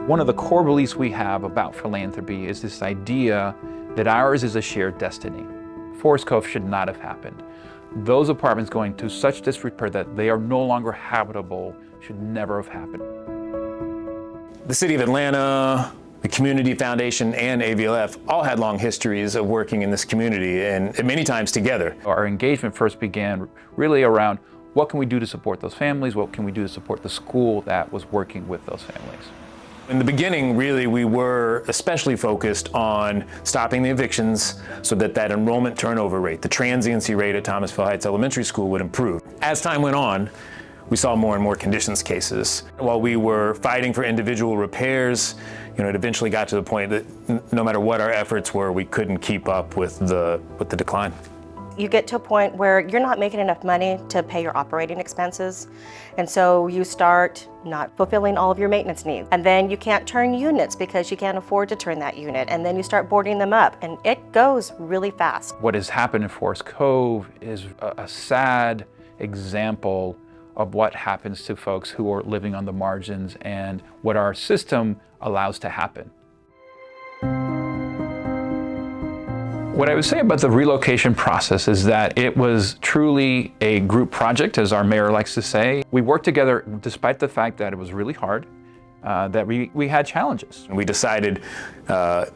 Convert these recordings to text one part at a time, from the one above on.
One of the core beliefs we have about philanthropy is this idea that ours is a shared destiny. Forest Cove should not have happened. Those apartments going to such disrepair that they are no longer habitable should never have happened. The City of Atlanta, the Community Foundation, and AVLF all had long histories of working in this community, and many times together. Our engagement first began really around what can we do to support those families, what can we do to support the school that was working with those families. In the beginning, really, we were especially focused on stopping the evictions so that enrollment turnover rate, the transiency rate at Thomasville Heights Elementary School would improve. As time went on, we saw more and more conditions cases. While we were fighting for individual repairs, it eventually got to the point that no matter what our efforts were, we couldn't keep up with the decline. You get to a point where you're not making enough money to pay your operating expenses, and so you start not fulfilling all of your maintenance needs. And then you can't turn units because you can't afford to turn that unit, and then you start boarding them up, and it goes really fast. What has happened in Forest Cove is a sad example of what happens to folks who are living on the margins and what our system allows to happen. What I would say about the relocation process is that it was truly a group project, as our mayor likes to say. We worked together despite the fact that it was really hard, that we had challenges. We decided that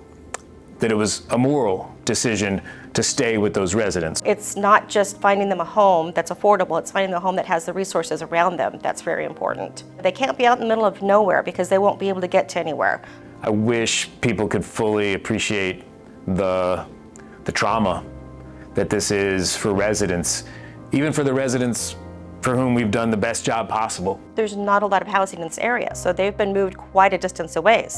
it was a moral decision to stay with those residents. It's not just finding them a home that's affordable, it's finding a home that has the resources around them that's very important. They can't be out in the middle of nowhere because they won't be able to get to anywhere. I wish people could fully appreciate the trauma that this is for residents, even for the residents for whom we've done the best job possible. There's not a lot of housing in this area, so they've been moved quite a distance away.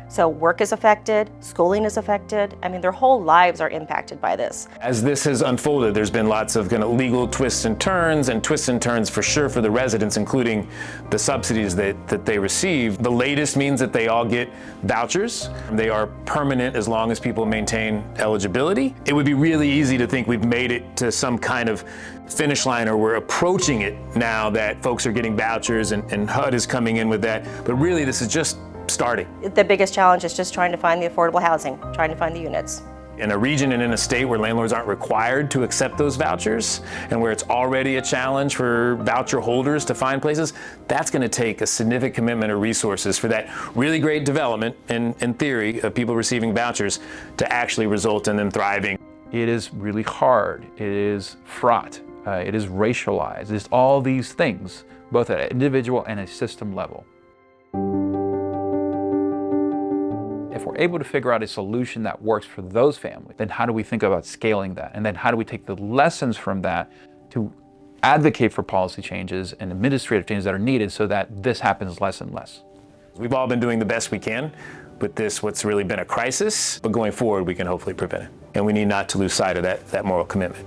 So work is affected, schooling is affected. I mean, their whole lives are impacted by this. As this has unfolded, there's been lots of kind of legal twists and turns for sure for the residents, including the subsidies that they receive. The latest means that they all get vouchers. They are permanent as long as people maintain eligibility. It would be really easy to think we've made it to some kind of finish line, or we're approaching it now that folks are getting vouchers and HUD is coming in with that. But really, this is just starting. The biggest challenge is just trying to find the affordable housing, trying to find the units. In a region and in a state where landlords aren't required to accept those vouchers, and where it's already a challenge for voucher holders to find places, that's going to take a significant commitment of resources for that really great development, in theory, of people receiving vouchers to actually result in them thriving. It is really hard, it is fraught, it is racialized, it's all these things, both at an individual and a system level. If we're able to figure out a solution that works for those families, then how do we think about scaling that? And then how do we take the lessons from that to advocate for policy changes and administrative changes that are needed so that this happens less and less? We've all been doing the best we can with this, what's really been a crisis, but going forward, we can hopefully prevent it. And we need not to lose sight of that moral commitment.